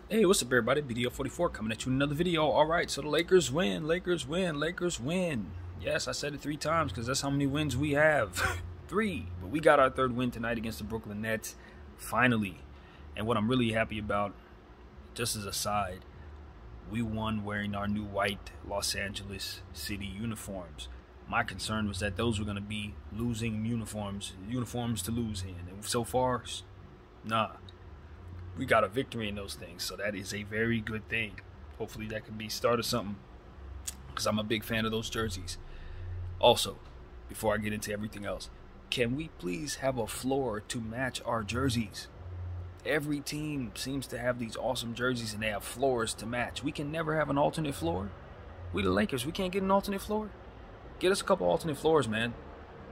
Hey, what's up, everybody? BDO44 coming at you with another video. All right, so the Lakers win, Lakers win, Lakers win. Yes, I said it 3 times because that's how many wins we have. 3. But we got our 3rd win tonight against the Brooklyn Nets, finally. And what I'm really happy about, just as a side, we won wearing our new white Los Angeles City uniforms. My concern was that those were going to be losing uniforms to lose in. And so far, nah. We got a victory in those things, so that is a very good thing. Hopefully that can be start of something, because I'm a big fan of those jerseys. Also, before I get into everything else, can we please have a floor to match our jerseys? Every team seems to have these awesome jerseys and they have floors to match. We can never have an alternate floor. We the Lakers, we can't get an alternate floor. Get us a couple alternate floors, man.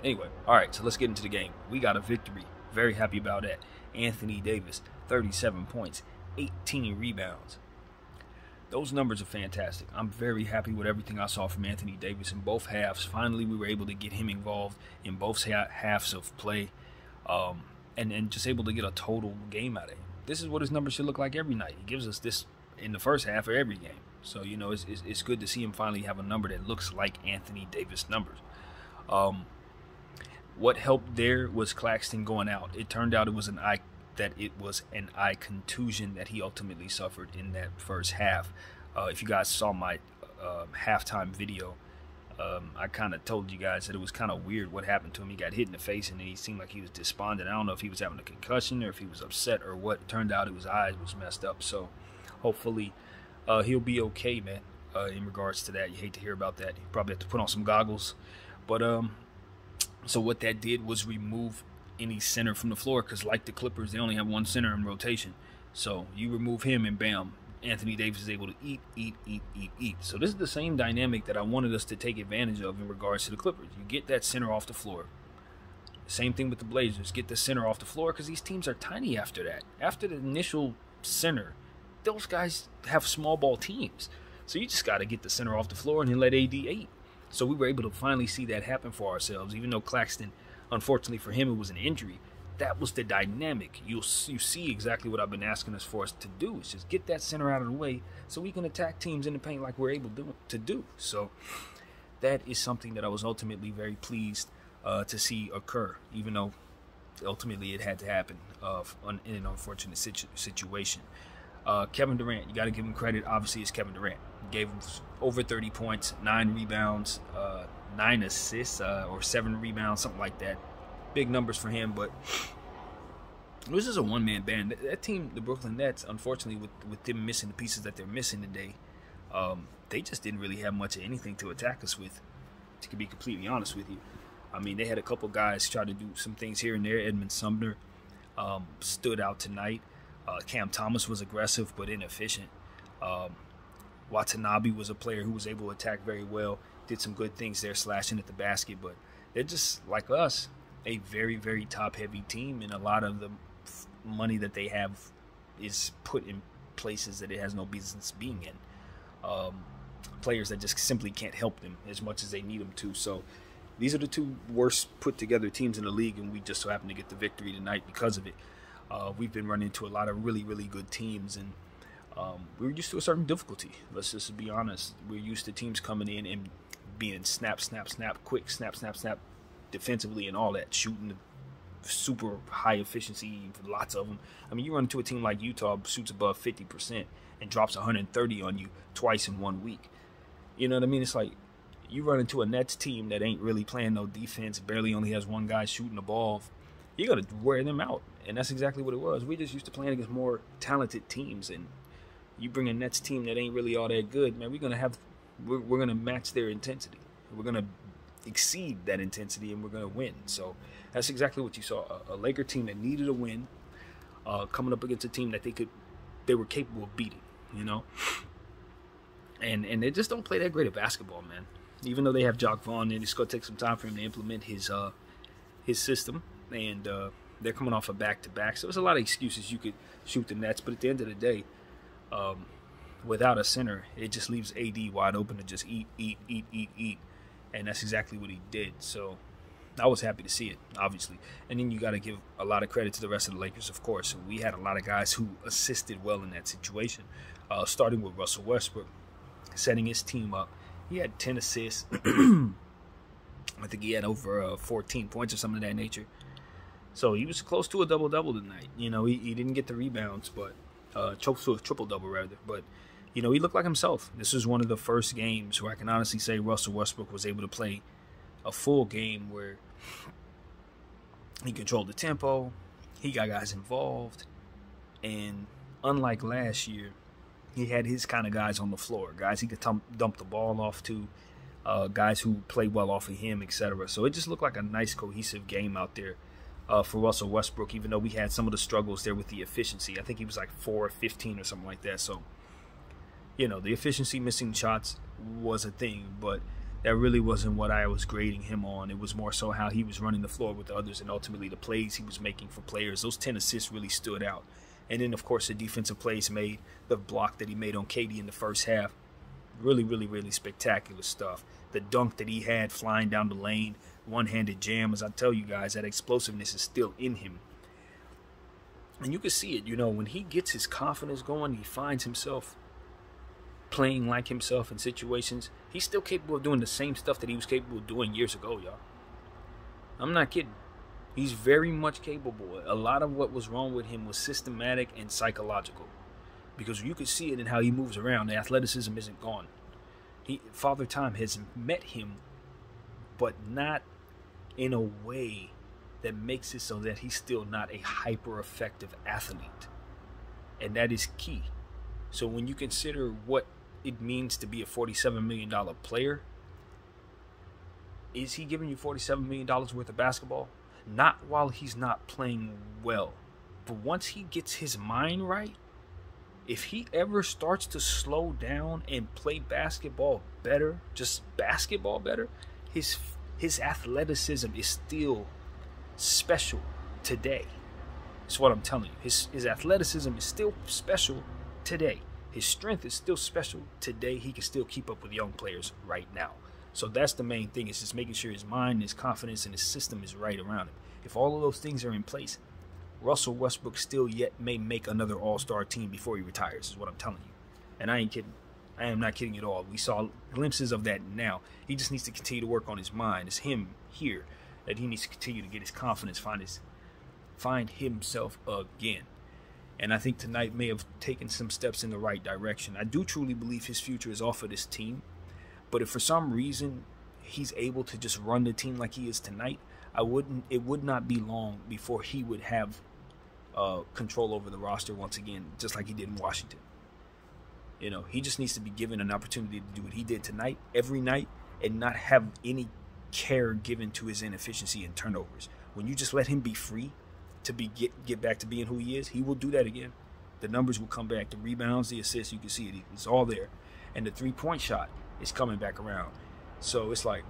Anyway, all right, so let's get into the game. We got a victory. Very happy about that. Anthony Davis, 37 points, 18 rebounds. Those numbers are fantastic. I'm very happy with everything I saw from Anthony Davis in both halves. Finally, we were able to get him involved in both halves of play, and just able to get a total game out of him. This is what his numbers should look like every night. He gives us this in the first half of every game. So, you know, it's good to see him finally have a number that looks like Anthony Davis numbers. What helped there was Claxton going out. It turned out it was an eye contusion that he ultimately suffered in that first half. If you guys saw my halftime video, I kind of told you guys that it was kind of weird what happened to him. He got hit in the face and then he seemed like he was despondent. I don't know if he was having a concussion or if he was upset or what. It turned out his eyes was messed up. So hopefully he'll be okay, man. In regards to that, you hate to hear about that. You probably have to put on some goggles. But so what that did was remove any center from the floor, because like the Clippers, they only have one center in rotation. So you remove him and bam, Anthony Davis is able to eat. So this is the same dynamic that I wanted us to take advantage of in regards to the Clippers. You get that center off the floor. Same thing with the Blazers. Get the center off the floor, because these teams are tiny after that. After the initial center, those guys have small ball teams. So you just got to get the center off the floor and then let AD eat. So we were able to finally see that happen for ourselves, even though Claxton, unfortunately for him, it was an injury. That was the dynamic. You see exactly what I've been asking us for us to do. Is just get that center out of the way so we can attack teams in the paint like we're able to do. So that is something that I was ultimately very pleased to see occur, even though ultimately it had to happen in an unfortunate situation. Kevin Durant, you got to give him credit. Obviously, it's Kevin Durant. Gave him over 30 points, 9 rebounds, 9 assists, or 7 rebounds, something like that. Big numbers for him, but it was just a one-man band. That team, the Brooklyn Nets, unfortunately, with them missing the pieces that they're missing today, they just didn't really have much of anything to attack us with, to be completely honest with you. I mean, they had a couple guys try to do some things here and there. Edmund Sumner stood out tonight. Cam Thomas was aggressive but inefficient. Watanabe was a player who was able to attack very well, did some good things there, slashing at the basket, but they're just, like us, a very, very top-heavy team, and a lot of the money that they have is put in places that it has no business being in. Players that just simply can't help them as much as they need them to. So these are the 2 worst put-together teams in the league, and we just so happen to get the victory tonight because of it. We've been running into a lot of really, really good teams, and we're used to a certain difficulty. Let's just be honest. We're used to teams coming in and being snap, snap, snap, quick, snap, snap, snap, defensively and all that, shooting super high efficiency, lots of them. I mean, you run into a team like Utah, shoots above 50% and drops 130 on you twice in 1 week. You know what I mean? It's like you run into a Nets team that ain't really playing no defense, barely only has one guy shooting the ball. You got to wear them out, and that's exactly what it was. We just used to playing against more talented teams, and you bring a Nets team that ain't really all that good, man. We're gonna match their intensity. We're gonna exceed that intensity, and we're gonna win. So that's exactly what you saw. A Laker team that needed a win, coming up against a team that they were capable of beating. You know, and they just don't play that great at basketball, man. Even though they have Jock Vaughn, and it's gonna take some time for him to implement his system. And they're coming off a back-to-back, so there's a lot of excuses you could shoot the Nets, but at the end of the day, without a center, it just leaves AD wide open to just eat, and that's exactly what he did. So I was happy to see it, obviously. And then you got to give a lot of credit to the rest of the Lakers, of course. We had a lot of guys who assisted well in that situation, starting with Russell Westbrook, setting his team up. He had 10 assists. I think he had over 14 points or something of that nature. So he was close to a double-double tonight. You know, he didn't get the rebounds, but close to a triple-double, rather. But, you know, he looked like himself. This was one of the first games where I can honestly say Russell Westbrook was able to play a full game where he controlled the tempo, he got guys involved, and unlike last year, he had his kind of guys on the floor, guys he could dump the ball off to, guys who play well off of him, etc. So it just looked like a nice, cohesive game out there for Russell Westbrook, even though we had some of the struggles there with the efficiency. I think he was like 4 or 15 or something like that. So, you know, the efficiency, missing shots was a thing, but that really wasn't what I was grading him on. It was more so how he was running the floor with others and ultimately the plays he was making for players. Those 10 assists really stood out. And then, of course, the defensive plays made, the block that he made on KD in the first half, really, really, really spectacular stuff. The dunk that he had flying down the lane, one-handed jam, as I tell you guys, that explosiveness is still in him. And you can see it, you know, when he gets his confidence going, he finds himself playing like himself in situations, he's still capable of doing the same stuff that he was capable of doing years ago, y'all. I'm not kidding. He's very much capable. A lot of what was wrong with him was systematic and psychological, because you could see it in how he moves around. The athleticism isn't gone. Father Time has met him, but not in a way that makes it so that he's still not a hyper-effective athlete. And that is key. So when you consider what it means to be a $47 million player, is he giving you $47 million worth of basketball? Not while he's not playing well. But once he gets his mind right, if he ever starts to slow down and play basketball better, just basketball better, his athleticism is still special today. That's what I'm telling you. His athleticism is still special today. His strength is still special today. He can still keep up with young players right now. So that's the main thing, is just making sure his mind, his confidence, and his system is right around him. If all of those things are in place, Russell Westbrook still yet may make another all-star team before he retires, is what I'm telling you. And I ain't kidding. I am not kidding at all. We saw glimpses of that now. He just needs to continue to work on his mind. It's him here that he needs to continue to get his confidence, find himself again. And I think tonight may have taken some steps in the right direction. I do truly believe his future is off of this team. But if for some reason he's able to just run the team like he is tonight, it would not be long before he would have control over the roster once again, just like he did in Washington. You know, he just needs to be given an opportunity to do what he did tonight, every night, and not have any care given to his inefficiency and turnovers. When you just let him be free to get back to being who he is, he will do that again. The numbers will come back. The rebounds, the assists, you can see it. It's all there. And the three-point shot is coming back around. So it's like,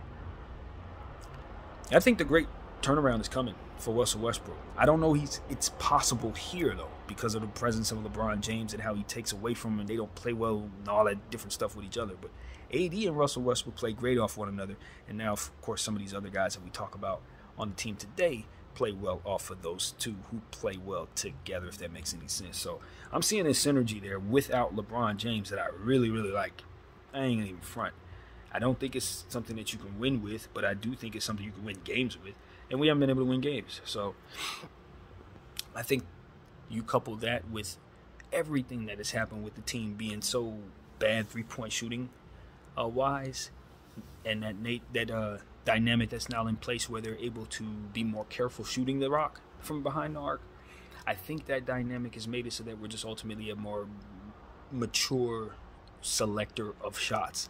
I think the great turnaround is coming for Russell Westbrook. I don't know it's possible here, though, because of the presence of LeBron James and how he takes away from him, and they don't play well and all that different stuff with each other. But AD and Russell Westbrook play great off one another. And now, of course, some of these other guys that we talk about on the team today play well off of those two who play well together, if that makes any sense. So I'm seeing this synergy there without LeBron James that I really, really like. I ain't gonna even front. I don't think it's something that you can win with, but I do think it's something you can win games with. And we haven't been able to win games. So I think you couple that with everything that has happened with the team being so bad three-point shooting wise, and that dynamic that's now in place where they're able to be more careful shooting the rock from behind the arc. I think that dynamic has made it so that we're just ultimately a more mature selector of shots,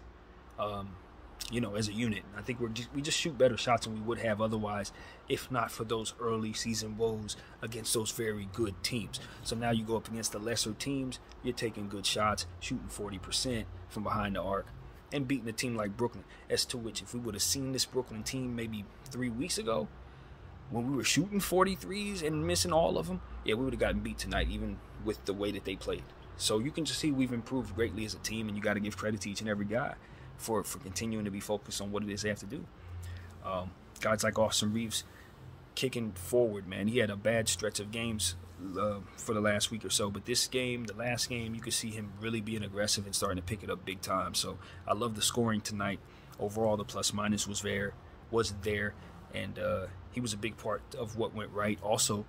you know, as a unit. I think we just shoot better shots than we would have otherwise, if not for those early season woes against those very good teams. So now you go up against the lesser teams, you're taking good shots, shooting 40% from behind the arc, and beating a team like Brooklyn, as to which if we would have seen this Brooklyn team maybe 3 weeks ago, when we were shooting 43s and missing all of them, yeah, we would have gotten beat tonight, even with the way that they played. So you can just see we've improved greatly as a team, and you got to give credit to each and every guy for continuing to be focused on what it is they have to do. Guys like Austin Reeves kicking forward, man. He had a bad stretch of games for the last week or so, but this game, the last game, you could see him really being aggressive and starting to pick it up big time. So I love the scoring tonight. Overall, the plus minus was there, and he was a big part of what went right. Also,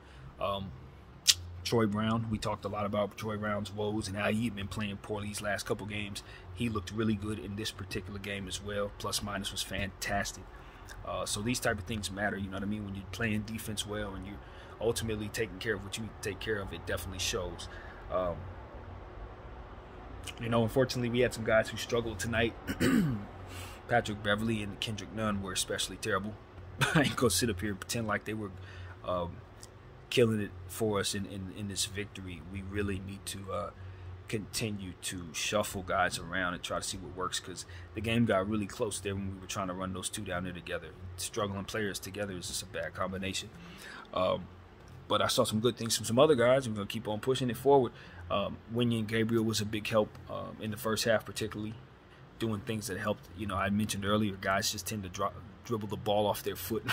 Troy Brown, we talked a lot about Troy Brown's woes and how he'd been playing poorly these last couple games. He looked really good in this particular game as well. Plus minus was fantastic. So these type of things matter, you know what I mean? When you're playing defense well and you're ultimately taking care of what you need to take care of, it definitely shows. Unfortunately, we had some guys who struggled tonight. Patrick Beverly and Kendrick Nunn were especially terrible. I ain't gonna sit up here and pretend like they were killing it for us in this victory. We really need to continue to shuffle guys around and try to see what works, because the game got really close there when we were trying to run those two down there together. Struggling players together is just a bad combination. But I saw some good things from some other guys. We're going to keep on pushing it forward. Wenyen Gabriel was a big help in the first half, particularly doing things that helped. I mentioned earlier, guys just tend to dribble the ball off their foot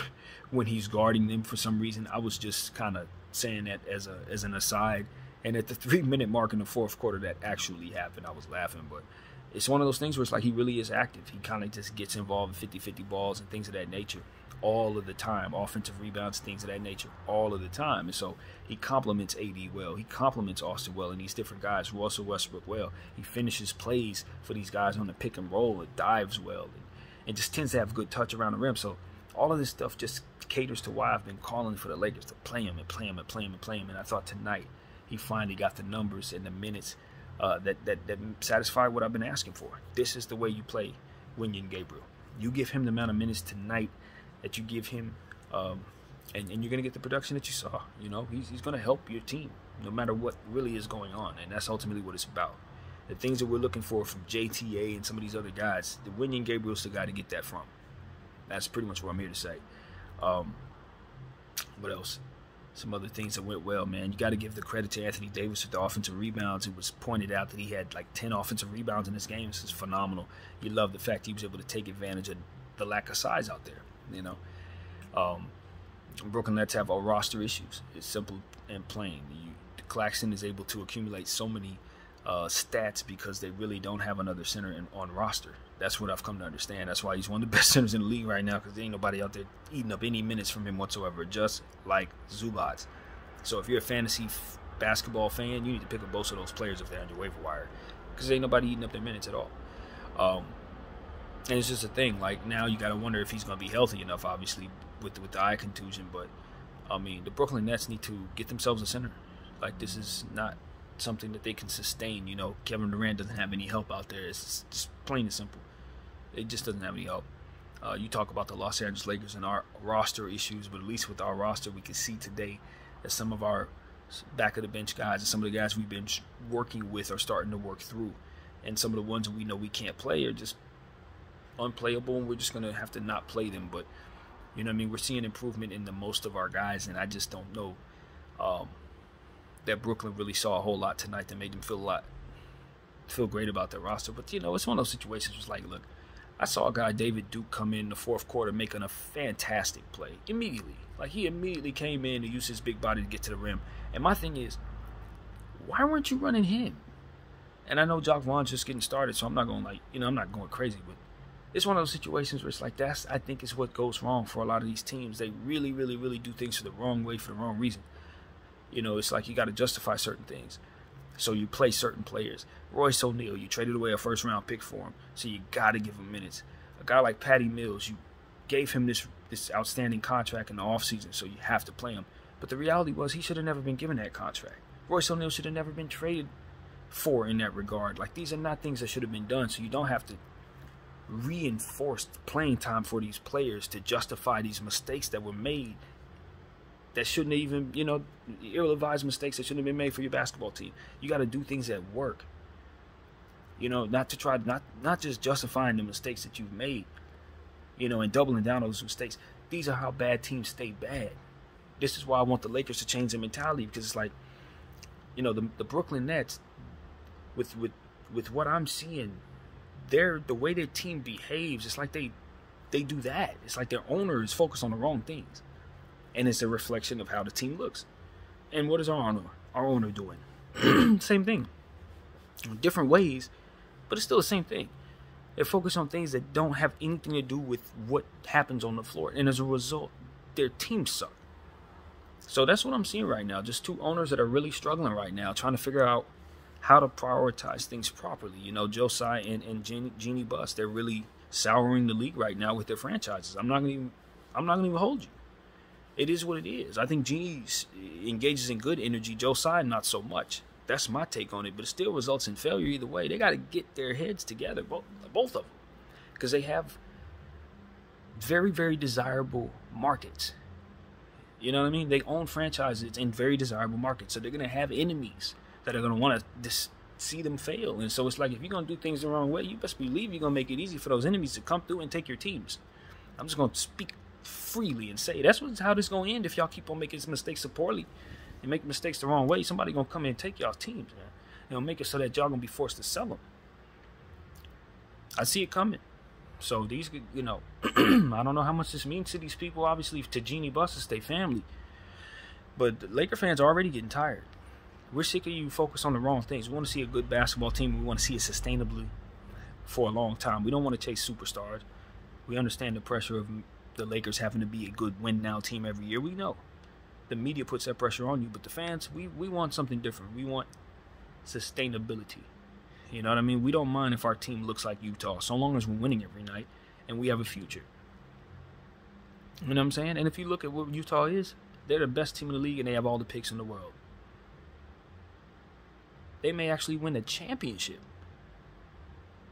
when he's guarding them for some reason. I was just kind of saying that as an aside. And at the 3-minute mark in the fourth quarter, that actually happened. I was laughing, but it's one of those things where it's like he really is active. He kind of just gets involved in 50-50 balls and things of that nature all of the time. Offensive rebounds, things of that nature all of the time. And so he complements AD well. He complements Austin well and these different guys, Russell Westbrook well. He finishes plays for these guys on the pick and roll. It dives well and just tends to have good touch around the rim. So all of this stuff just caters to why I've been calling for the Lakers to play him and play him and play him and play him. And I thought tonight he finally got the numbers and the minutes that satisfy what I've been asking for. This is the way you play Wenyen Gabriel. You give him the amount of minutes tonight that you give him, and you're going to get the production that you saw. He's going to help your team no matter what really is going on, and that's ultimately what it's about. The things that we're looking for from JTA and some of these other guys, the Wenyen Gabriel's the guy to get that from. That's pretty much what I'm here to say. What else? Some other things that went well, man. You got to give the credit to Anthony Davis with the offensive rebounds. It was pointed out that he had like 10 offensive rebounds in this game. This is phenomenal. You love the fact he was able to take advantage of the lack of size out there. Brooklyn Nets have all roster issues. It's simple and plain. Claxton is able to accumulate so many stats because they really don't have another center on roster. That's what I've come to understand. That's why he's one of the best centers in the league right now, because there ain't nobody out there eating up any minutes from him whatsoever, just like Zubac. So if you're a fantasy basketball fan, you need to pick up both of those players if they're on your waiver wire, because there ain't nobody eating up their minutes at all. And it's just a thing. Like, now you got to wonder if he's going to be healthy enough, obviously, with the eye contusion. But, I mean, the Brooklyn Nets need to get themselves a center. Like, this is not something that they can sustain. Kevin Durant doesn't have any help out there. It's just plain and simple. It just doesn't have any help. You talk about the Los Angeles Lakers and our roster issues, but at least with our roster, we can see today that some of our back-of-the-bench guys and some of the guys we've been working with are starting to work through. And some of the ones that we know we can't play are just unplayable, and we're just going to have to not play them. But, we're seeing improvement in the most of our guys, and I just don't know that Brooklyn really saw a whole lot tonight that made them feel great about their roster. But, it's one of those situations where it's like, look, I saw a guy, David Duke, come in the fourth quarter making a fantastic play immediately. Like, he immediately came in to use his big body to get to the rim. And my thing is, why weren't you running him? And I know Jacque Vaughn's just getting started, so I'm not going I'm not going crazy. But it's one of those situations where it's like, I think is what goes wrong for a lot of these teams. They really, really, really do things for the wrong way, for the wrong reason. It's like you got to justify certain things. So you play certain players. Royce O'Neal, you traded away a first-round pick for him, so you got to give him minutes. A guy like Patty Mills, you gave him this outstanding contract in the offseason, so you have to play him. But the reality was he should have never been given that contract. Royce O'Neal should have never been traded for in that regard. Like, these are not things that should have been done, so you don't have to reinforce playing time for these players to justify these mistakes that were made that shouldn't even, ill-advised mistakes that shouldn't have been made for your basketball team. You got to do things that work. Not to try, not just justifying the mistakes that you've made, and doubling down on those mistakes. These are how bad teams stay bad. This is why I want the Lakers to change their mentality, because it's like, the Brooklyn Nets, with what I'm seeing, the way their team behaves, it's like they they do that. It's like their owner is focused on the wrong things. And it's a reflection of how the team looks. And what is our owner doing? Same thing. Different ways, but it's still the same thing. They're focused on things that don't have anything to do with what happens on the floor. And as a result, their teams suck. So that's what I'm seeing right now. Just two owners that are really struggling right now, trying to figure out how to prioritize things properly. You know, Joe Tsai and Jeanie Buss, they're really souring the league right now with their franchises. I'm not gonna even hold you. It is what it is. I think Jeanie engages in good energy. Joe Tsai, not so much. That's my take on it. But it still results in failure either way. They got to get their heads together, both of them, because they have very, very desirable markets. You know what I mean? They own franchises in very desirable markets. So they're going to have enemies that are going to want to see them fail. And so it's like, if you're going to do things the wrong way, you best believe you're going to make it easy for those enemies to come through and take your teams. I'm just going to speak freely and say that's how this is going to end if y'all keep on making mistakes so poorly and make mistakes the wrong way. Somebody going to come in and take y'all's teams, man. They'll make it so that y'all going to be forced to sell them. I see it coming. So these, you know, I don't know how much this means to these people, obviously, to Jeanie Buss' their family. But the Laker fans are already getting tired. We're sick of you focus on the wrong things. We want to see a good basketball team. We want to see it sustainably for a long time. We don't want to chase superstars. We understand the pressure of the Lakers having to be a good win-now team every year. We know. The media puts that pressure on you. But the fans, we want something different. We want sustainability. You know what I mean? We don't mind if our team looks like Utah, so long as we're winning every night and we have a future. You know what I'm saying? And if you look at what Utah is, they're the best team in the league and they have all the picks in the world. They may actually win a championship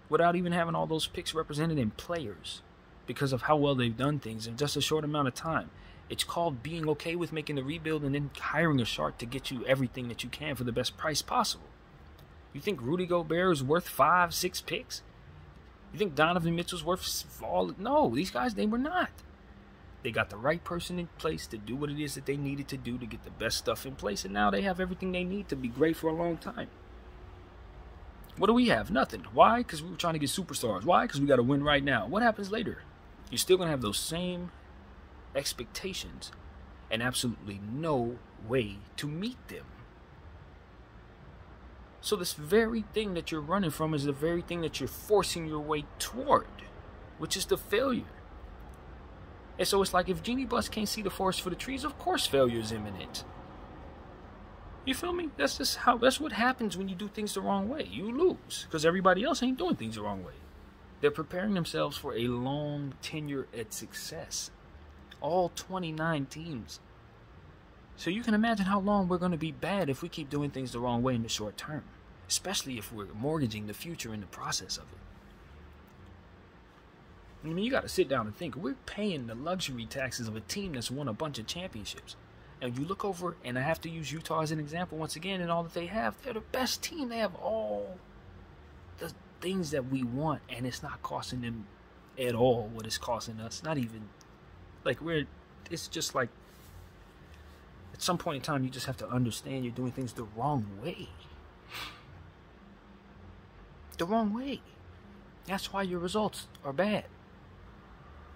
without even having all those picks represented in players because of how well they've done things in just a short amount of time. It's called being okay with making the rebuild and then hiring a shark to get you everything that you can for the best price possible. You think Rudy Gobert is worth 5-6 picks? You think Donovan Mitchell's worth all? No, these guys, they were not. They got the right person in place to do what it is that they needed to do to get the best stuff in place, and now they have everything they need to be great for a long time. What do we have? Nothing. Why? Because we were trying to get superstars. Why? Because we got to win right now. What happens later? You're still going to have those same expectations and absolutely no way to meet them. So this very thing that you're running from is the very thing that you're forcing your way toward, which is the failure. And so it's like, if Jeanie Buss can't see the forest for the trees, of course failure is imminent. You feel me? That's what happens when you do things the wrong way. You lose because everybody else ain't doing things the wrong way. They're preparing themselves for a long tenure at success. All 29 teams. So you can imagine how long we're going to be bad if we keep doing things the wrong way in the short term. Especially if we're mortgaging the future in the process of it. I mean, you got to sit down and think. We're paying the luxury taxes of a team that's won a bunch of championships. And you look over, and I have to use Utah as an example once again, and all that they have. They're the best team. They have all the things that we want, and it's not costing them at all what it's costing us. Not even, like, it's just like, at some point in time, you just have to understand you're doing things the wrong way. The wrong way. That's why your results are bad.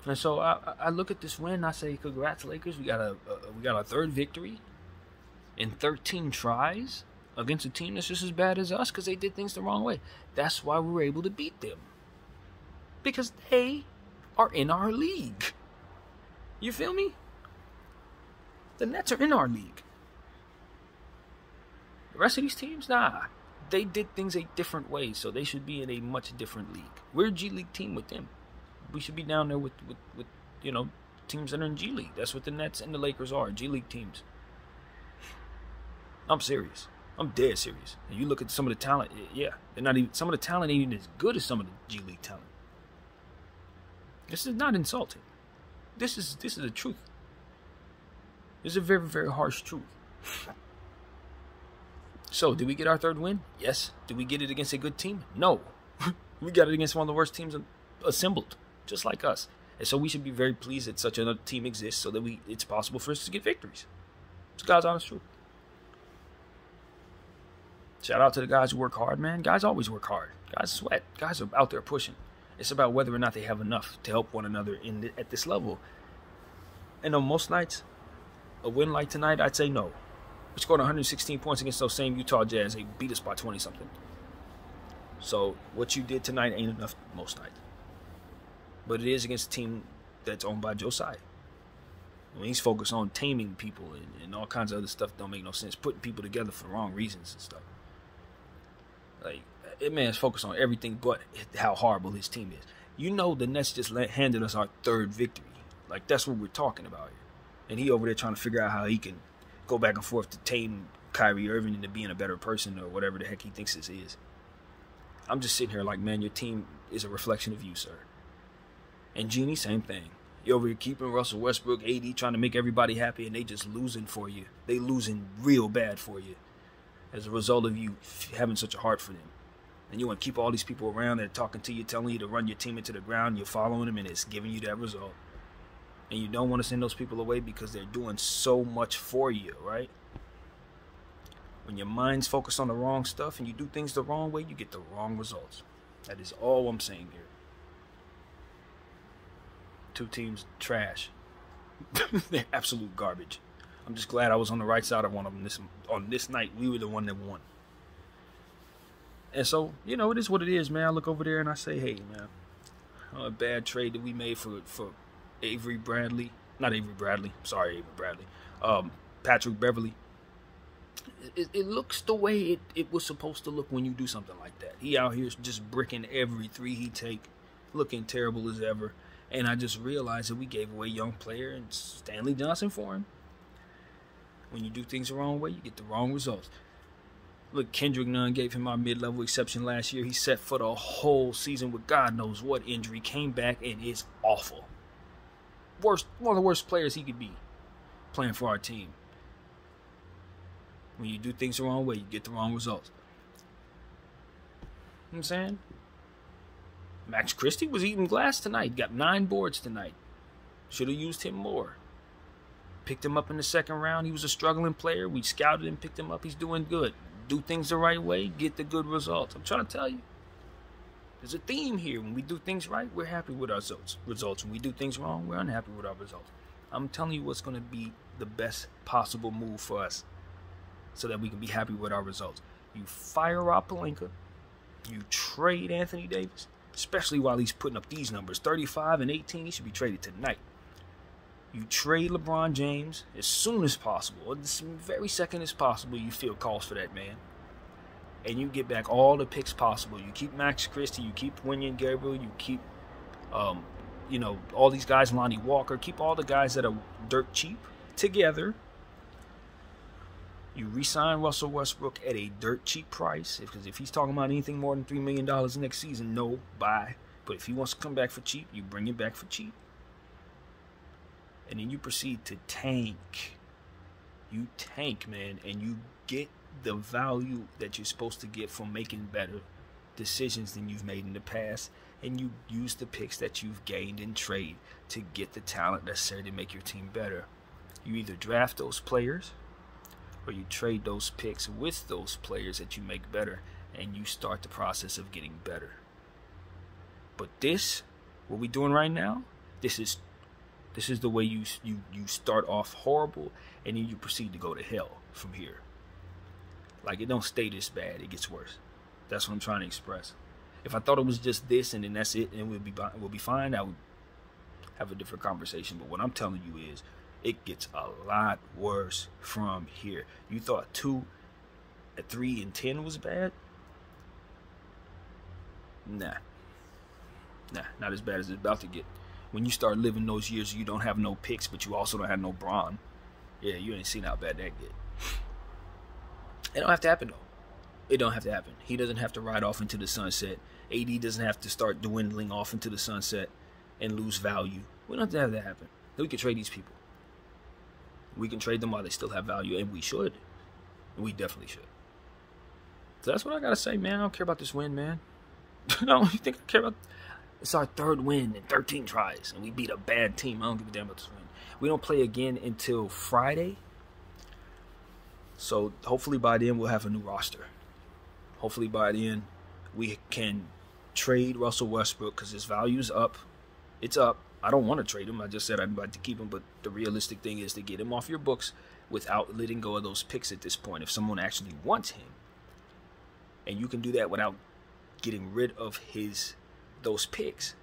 And so I look at this win and I say, congrats, Lakers. We got a third victory in 13 tries against a team that's just as bad as us because they did things the wrong way. That's why we were able to beat them. Because they are in our league. You feel me? The Nets are in our league. The rest of these teams, nah. They did things a different way, so they should be in a much different league. We're a G League team with them. We should be down there with you know, teams that are in G League. That's what the Nets and the Lakers are, G League teams. I'm serious. I'm dead serious. And you look at some of the talent, yeah, they're not even, some of the talent ain't even as good as some of the G League talent. This is not insulting. This is the truth. This is a very, very harsh truth. So, did we get our third win? Yes. Did we get it against a good team? No. We got it against one of the worst teams assembled, just like us. And so we should be very pleased that such another team exists so that it's possible for us to get victories. It's God's honest truth. Shout out to the guys who work hard, man. Guys always work hard. Guys sweat. Guys are out there pushing. It's about whether or not they have enough to help one another at this level. And on most nights, a win like tonight, I'd say no. We scored 116 points against those same Utah Jazz. They beat us by 20-something. So what you did tonight ain't enough most nights. But it is against a team that's owned by Joe Tsai. When he's focused on taming people and all kinds of other stuff don't make no sense. Putting people together for the wrong reasons and stuff. Like, that man's focused on everything but how horrible his team is. You know the Nets just handed us our 3rd victory. Like, that's what we're talking about here. And he over there trying to figure out how he can go back and forth to tame Kyrie Irving into being a better person or whatever the heck he thinks this is. I'm just sitting here like, man, your team is a reflection of you, sir. And Genie, same thing. You're over here keeping Russell Westbrook, AD, trying to make everybody happy, and they just losing for you. They losing real bad for you as a result of you having such a heart for them. And you want to keep all these people around that are talking to you, telling you to run your team into the ground. You're following them, and it's giving you that result. And you don't want to send those people away because they're doing so much for you, right? When your mind's focused on the wrong stuff and you do things the wrong way, you get the wrong results. That is all I'm saying here. 2 teams, trash. They're absolute garbage. I'm just glad I was on the right side of one of them. On this night, we were the one that won. And so, you know, it is what it is, man. I look over there and I say, hey, man, a bad trade that we made for Avery Bradley. Not Avery Bradley. Sorry, Avery Bradley. Patrick Beverly. It looks the way it was supposed to look when you do something like that. He out here just bricking every 3 he take, looking terrible as ever. And I just realized that we gave away a young player and Stanley Johnson for him. When you do things the wrong way, you get the wrong results. Look, Kendrick Nunn gave him our mid-level exception last year. He's set for the whole season with God knows what injury. Came back and is awful. One of the worst players he could be playing for our team. When you do things the wrong way, you get the wrong results. You know what I'm saying? Max Christie was eating glass tonight. Got 9 boards tonight. Should have used him more. Picked him up in the 2nd round. He was a struggling player. We scouted him, picked him up. He's doing good. Do things the right way, get the good results. I'm trying to tell you. There's a theme here. When we do things right, we're happy with our results. When we do things wrong, we're unhappy with our results. I'm telling you what's going to be the best possible move for us so that we can be happy with our results. You fire Rob Pelinka. You trade Anthony Davis. Especially while he's putting up these numbers. 35 and 18, he should be traded tonight. You trade LeBron James as soon as possible. The very second as possible you feel calls for that man. And you get back all the picks possible. You keep Max Christie. You keep Wenyen Gabriel. You keep, all these guys, Lonnie Walker. Keep all the guys that are dirt cheap together. You re-sign Russell Westbrook at a dirt cheap price. Because if he's talking about anything more than $3 million next season, no, bye. But if he wants to come back for cheap, you bring him back for cheap. And then you proceed to tank. You tank, man. And you get the value that you're supposed to get from making better decisions than you've made in the past. And you use the picks that you've gained in trade to get the talent necessary to make your team better. You either draft those players or you trade those picks with those players that you make better, and you start the process of getting better. But this, what we're doing right now, this is the way you start off horrible, and then you proceed to go to hell from here. Like, it don't stay this bad, it gets worse. That's what I'm trying to express. If I thought it was just this and then that's it and we'll be fine, I would have a different conversation. But what I'm telling you is, it gets a lot worse from here. You thought 2 at 3 and 10 was bad? Nah, not as bad as it's about to get. When you start living those years, you don't have no picks, but you also don't have no Bron. Yeah, you ain't seen how bad that get. It don't have to happen, though. It don't have to happen. He doesn't have to ride off into the sunset. AD doesn't have to start dwindling off into the sunset and lose value. We don't have to have that happen. We can trade these people. We can trade them while they still have value, and we should. We definitely should. So that's what I gotta say, man. I don't care about this win, man. No, you think I care about? It's our 3rd win in 13 tries, and we beat a bad team. I don't give a damn about this win. We don't play again until Friday. So hopefully by then we'll have a new roster. Hopefully by then we can trade Russell Westbrook because his value's up. It's up. I don't want to trade him. I just said I'd like to keep him, but the realistic thing is to get him off your books without letting go of those picks at this point. If someone actually wants him, and you can do that without getting rid of those picks,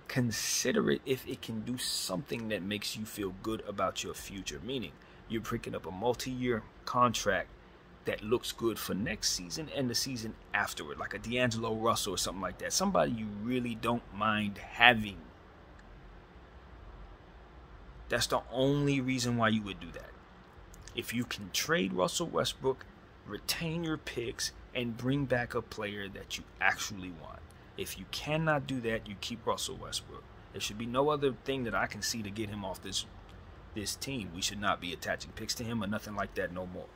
consider it if it can do something that makes you feel good about your future. Meaning, you're picking up a multi-year contract that looks good for next season and the season afterward, like a D'Angelo Russell or something like that. Somebody you really don't mind having. That's the only reason why you would do that. If you can trade Russell Westbrook, retain your picks, and bring back a player that you actually want. If you cannot do that, you keep Russell Westbrook. There should be no other thing that I can see to get him off this team. We should not be attaching picks to him or nothing like that no more.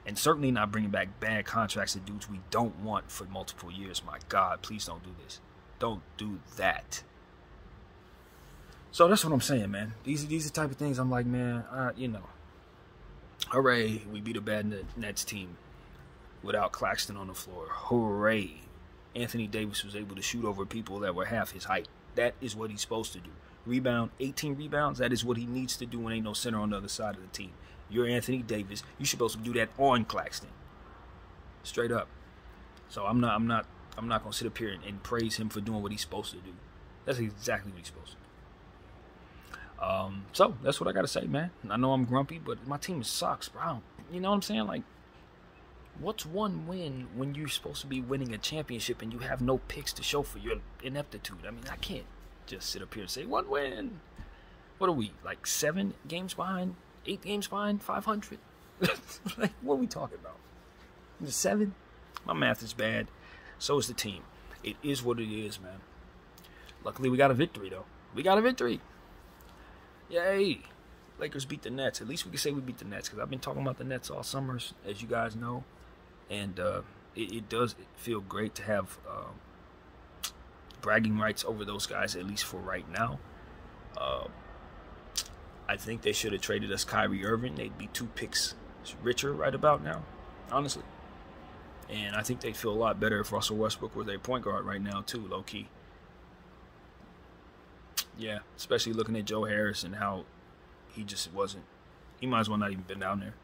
And certainly not bringing back bad contracts to dudes we don't want for multiple years. My God, please don't do this. Don't do that. So that's what I'm saying, man. These are the type of things I'm like, man, hooray, we beat a bad Nets team without Claxton on the floor. Hooray. Anthony Davis was able to shoot over people that were half his height. That is what he's supposed to do. Rebound, 18 rebounds, that is what he needs to do when ain't no center on the other side of the team. You're Anthony Davis. You're supposed to do that on Claxton. Straight up. So I'm not gonna sit up here and praise him for doing what he's supposed to do. That's exactly what he's supposed to do. So that's what I gotta say, man. I know I'm grumpy, but my team sucks, bro. You know what I'm saying? Like, what's one win when you're supposed to be winning a championship and you have no picks to show for your ineptitude? I mean, I can't just sit up here and say one win. What are we, like 7 games behind? 8 games behind? 500? Like, what are we talking about? 7? My math is bad. So is the team. It is what it is, man. Luckily, we got a victory, though. We got a victory. Yay. Lakers beat the Nets. At least we can say we beat the Nets, because I've been talking about the Nets all summer, as you guys know. And it does feel great to have bragging rights over those guys, at least for right now. I think they should have traded us Kyrie Irving. They'd be 2 picks richer right about now, honestly. And I think they'd feel a lot better if Russell Westbrook were their point guard right now, too, low-key. Yeah, especially looking at Joe Harris and how he just wasn't. He might as well not even been down there.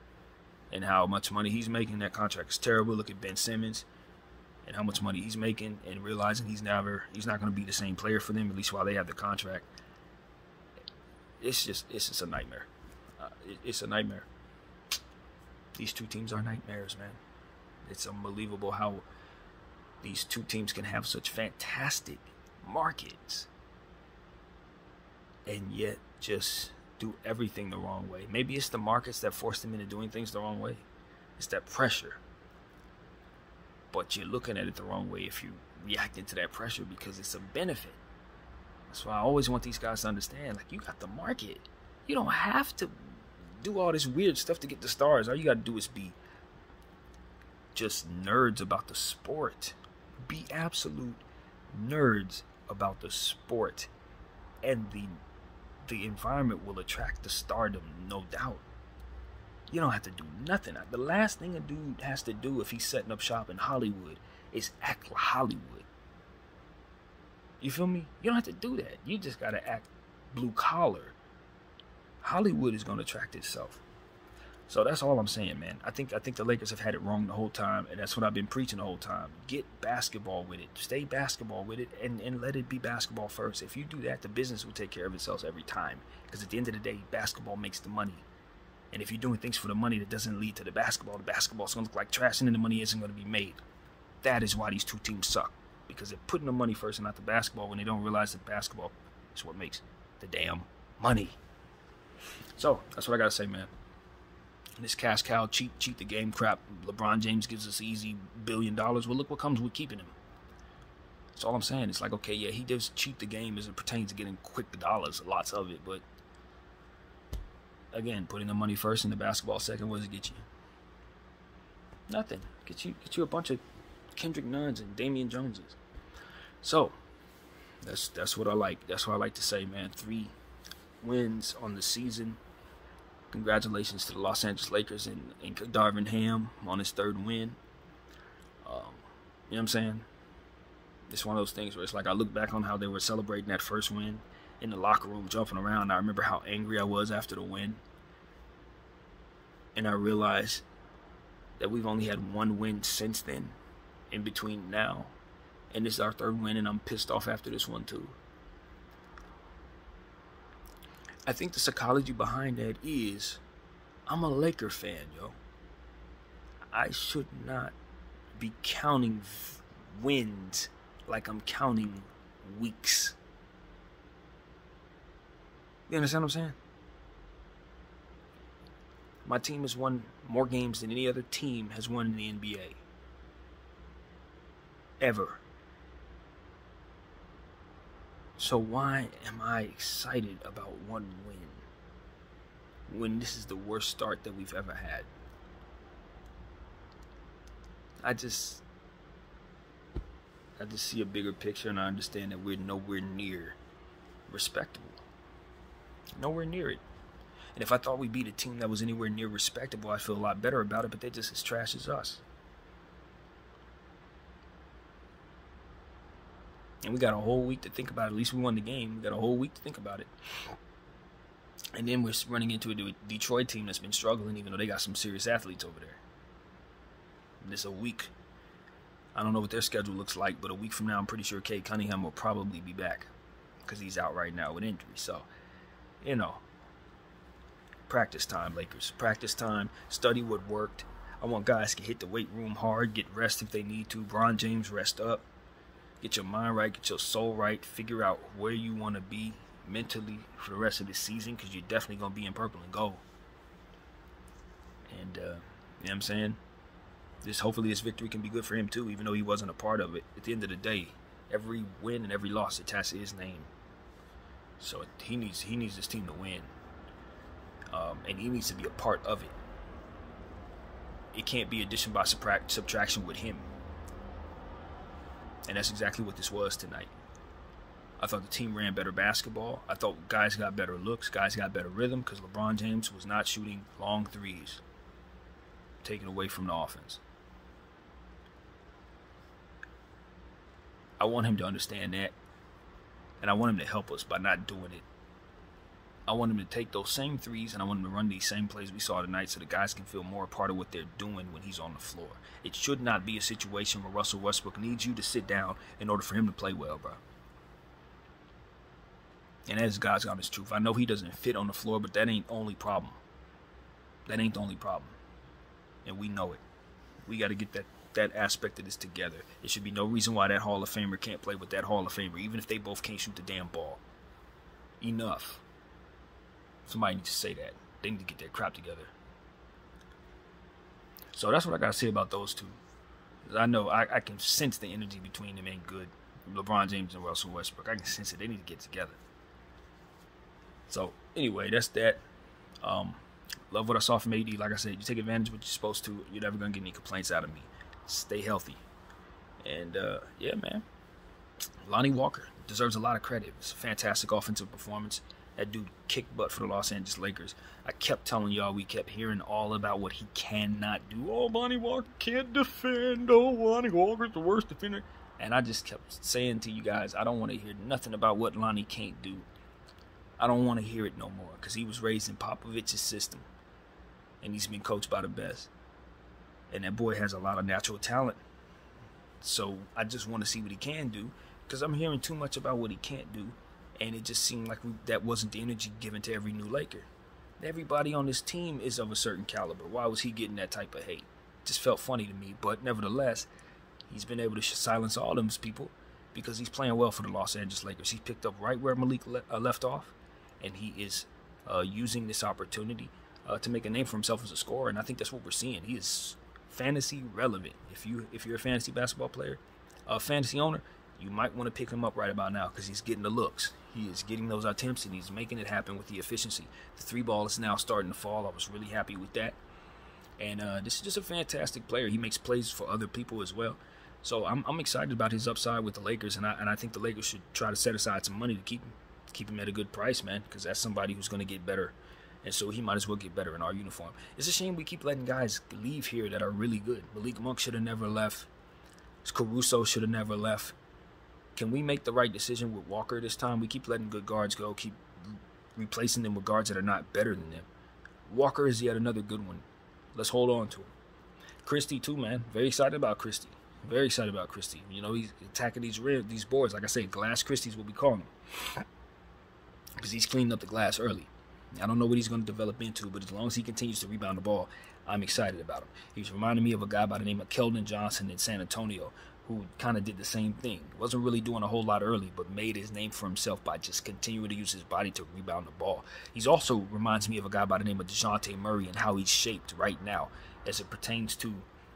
And how much money he's making. That contract is terrible. Look at Ben Simmons and how much money he's making, and realizing he's not going to be the same player for them, at least while they have the contract. It's just a nightmare. It's a nightmare. These 2 teams are nightmares, man. It's unbelievable how these 2 teams can have such fantastic markets and yet just do everything the wrong way. Maybe it's the markets that force them into doing things the wrong way. It's that pressure. But you're looking at it the wrong way if you react into that pressure, because it's a benefit. That's why I always want these guys to understand, like, you got the market. You don't have to do all this weird stuff to get the stars. All you got to do is be just nerds about the sport. Be absolute nerds about the sport. And the environment will attract the stardom, no doubt. You don't have to do nothing. The last thing a dude has to do if he's setting up shop in Hollywood is act like Hollywood. You feel me? You don't have to do that. You just got to act blue collar. Hollywood is going to attract itself. So that's all I'm saying, man. I think the Lakers have had it wrong the whole time, and that's what I've been preaching the whole time. Get basketball with it. Stay basketball with it, and let it be basketball first. If you do that, the business will take care of itself every time. Because at the end of the day, basketball makes the money. And if you're doing things for the money that doesn't lead to the basketball's going to look like trash, and then the money isn't going to be made. That is why these 2 teams suck. Because they're putting the money first and not the basketball, when they don't realize that basketball is what makes the damn money. So, that's what I got to say, man. This cash cow, cheat the game crap. LeBron James gives us easy $1 billion. Well, look what comes with keeping him. That's all I'm saying. It's like, okay, yeah, he does cheat the game as it pertains to getting quick dollars, lots of it. But, again, putting the money first and the basketball second, what does it get you? Nothing. Get you a bunch of Kendrick Nuns and Damian Joneses. So, that's what I like. That's what I like to say, man. 3 wins on the season. Congratulations to the Los Angeles Lakers and Darvin Ham on his 3rd win. You know what I'm saying? It's one of those things where it's like I look back on how they were celebrating that first win in the locker room, jumping around. I remember how angry I was after the win. And I realized that we've only had one win since then, in between now. And this is our third win, and I'm pissed off after this one too. I think the psychology behind that is, I'm a Laker fan, yo. I should not be counting wins like I'm counting weeks. You understand what I'm saying? My team has won more games than any other team has won in the NBA. Ever. So why am I excited about one win when this is the worst start that we've ever had? I just see a bigger picture, and I understand that we're nowhere near respectable. Nowhere near it. And if I thought we beat a team that was anywhere near respectable, I'd feel a lot better about it, but they're just as trash as us. And we got a whole week to think about it. At least we won the game. We got a whole week to think about it. And then we're running into a Detroit team that's been struggling, even though they got some serious athletes over there. And it's a week. I don't know what their schedule looks like, but a week from now, I'm pretty sure Cade Cunningham will probably be back because he's out right now with injury. So, you know, practice time, Lakers. Practice time. Study what worked. I want guys to hit the weight room hard, get rest if they need to. Bron James, rest up. Get your mind right, get your soul right. Figure out where you want to be mentally for the rest of the season, because you're definitely going to be in purple and gold. And, you know what I'm saying? Hopefully this victory can be good for him too, even though he wasn't a part of it. At the end of the day, every win and every loss attached to his name. So he needs this team to win. And he needs to be a part of it. It can't be addition by subtraction with him. And that's exactly what this was tonight. I thought the team ran better basketball. I thought guys got better looks. Guys got better rhythm because LeBron James was not shooting long threes, taken away from the offense. I want him to understand that. And I want him to help us by not doing it. I want him to take those same threes, and I want him to run these same plays we saw tonight so the guys can feel more a part of what they're doing when he's on the floor. It should not be a situation where Russell Westbrook needs you to sit down in order for him to play well, bro. And that's God's honest truth. I know he doesn't fit on the floor, but that ain't the only problem. That ain't the only problem. And we know it. We got to get that aspect of this together. There should be no reason why that Hall of Famer can't play with that Hall of Famer, even if they both can't shoot the damn ball. Enough. Somebody needs to say that. They need to get their crap together. So that's what I got to say about those two. I know I can sense the energy between them ain't good. LeBron James and Russell Westbrook. I can sense it. They need to get together. So, anyway, that's that. Love what I saw from AD. Like I said, you take advantage of what you're supposed to. You're never going to get any complaints out of me. Stay healthy. And, yeah, man. Lonnie Walker deserves a lot of credit. It's a fantastic offensive performance. That dude kicked butt for the Los Angeles Lakers. I kept telling y'all, we kept hearing all about what he cannot do. Oh, Lonnie Walker can't defend. Oh, Lonnie Walker's the worst defender. And I just kept saying to you guys, I don't want to hear nothing about what Lonnie can't do. I don't want to hear it no more, because he was raised in Popovich's system. And he's been coached by the best. And that boy has a lot of natural talent. So I just want to see what he can do, because I'm hearing too much about what he can't do. And it just seemed like that wasn't the energy given to every new Laker. Everybody on this team is of a certain caliber. Why was he getting that type of hate? It just felt funny to me. But nevertheless, he's been able to silence all those people because he's playing well for the Los Angeles Lakers. He picked up right where Malik left off. And he is using this opportunity to make a name for himself as a scorer. And I think that's what we're seeing. He is fantasy relevant. If you're a fantasy basketball player, a fantasy owner, you might want to pick him up right about now because he's getting the looks. He is getting those attempts, and he's making it happen with the efficiency. The three ball is now starting to fall. I was really happy with that. And this is just a fantastic player. He makes plays for other people as well. So I'm excited about his upside with the Lakers, and I think the Lakers should try to set aside some money to keep him at a good price, man, because that's somebody who's going to get better. And so he might as well get better in our uniform. It's a shame we keep letting guys leave here that are really good. Malik Monk should have never left. Caruso should have never left. Can we make the right decision with Walker this time? We keep letting good guards go, keep replacing them with guards that are not better than them. Walker is yet another good one. Let's hold on to him. Christie too, man. Very excited about Christie. Very excited about Christie. You know, he's attacking these boards. Like I say, glass Christie's what we call him, because he's cleaning up the glass early. I don't know what he's going to develop into, but as long as he continues to rebound the ball, I'm excited about him. He's reminding me of a guy by the name of Keldon Johnson in San Antonio, who kind of did the same thing. Wasn't really doing a whole lot early, but made his name for himself by just continuing to use his body to rebound the ball. He's also reminds me of a guy by the name of DeJounte Murray and how he's shaped right now as it pertains to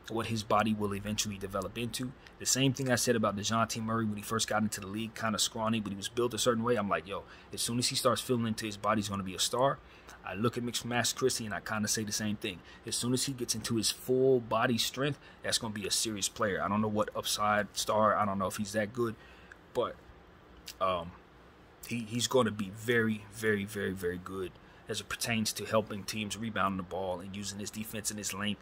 what his body will eventually develop into. The same thing I said about DeJounte Murray when he first got into the league, kind of scrawny, but he was built a certain way. I'm like, yo, as soon as he starts feeling into his body, he's going to be a star. I look at Mixed Max Christie and I kind of say the same thing. As soon as he gets into his full body strength, that's going to be a serious player. I don't know what upside star. I don't know if he's that good, but he's going to be very, very, very, very good as it pertains to helping teams rebound the ball and using his defense and his length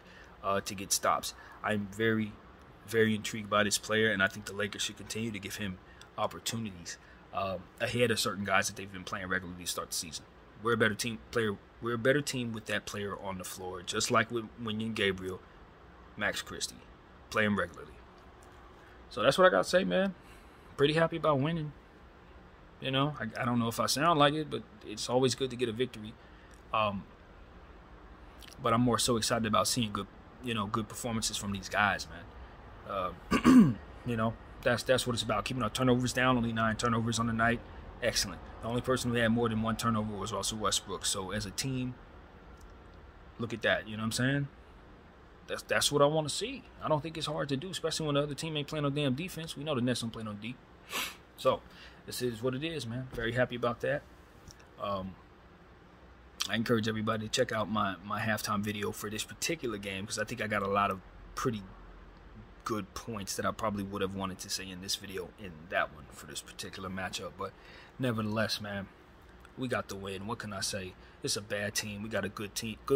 to get stops. I'm very, very intrigued by this player, and I think the Lakers should continue to give him opportunities ahead of certain guys that they've been playing regularly to start the season. We're a better team player. We're a better team with that player on the floor, just like with Wenyen Gabriel, Max Christie, play him regularly. So that's what I got to say, man. Pretty happy about winning. You know, I don't know if I sound like it, but it's always good to get a victory. But I'm more so excited about seeing good performances from these guys, man. You know, that's what it's about. Keeping our turnovers down. Only 9 turnovers on the night. Excellent. The only person who had more than 1 turnover was Russell Westbrook. So as a team, look at that. You know what I'm saying? That's what I want to see. I don't think it's hard to do, especially when the other team ain't playing no damn defense. We know the Nets don't play no D. So this is what it is, man. Very happy about that. I encourage everybody to check out my halftime video for this particular game, because I think I got a lot of pretty good points that I probably would have wanted to say in this video in that one for this particular matchup. But nevertheless, man, we got the win. What can I say? It's a bad team. We got a good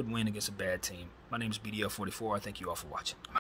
win against a bad team. My name is BDL44. I thank you all for watching.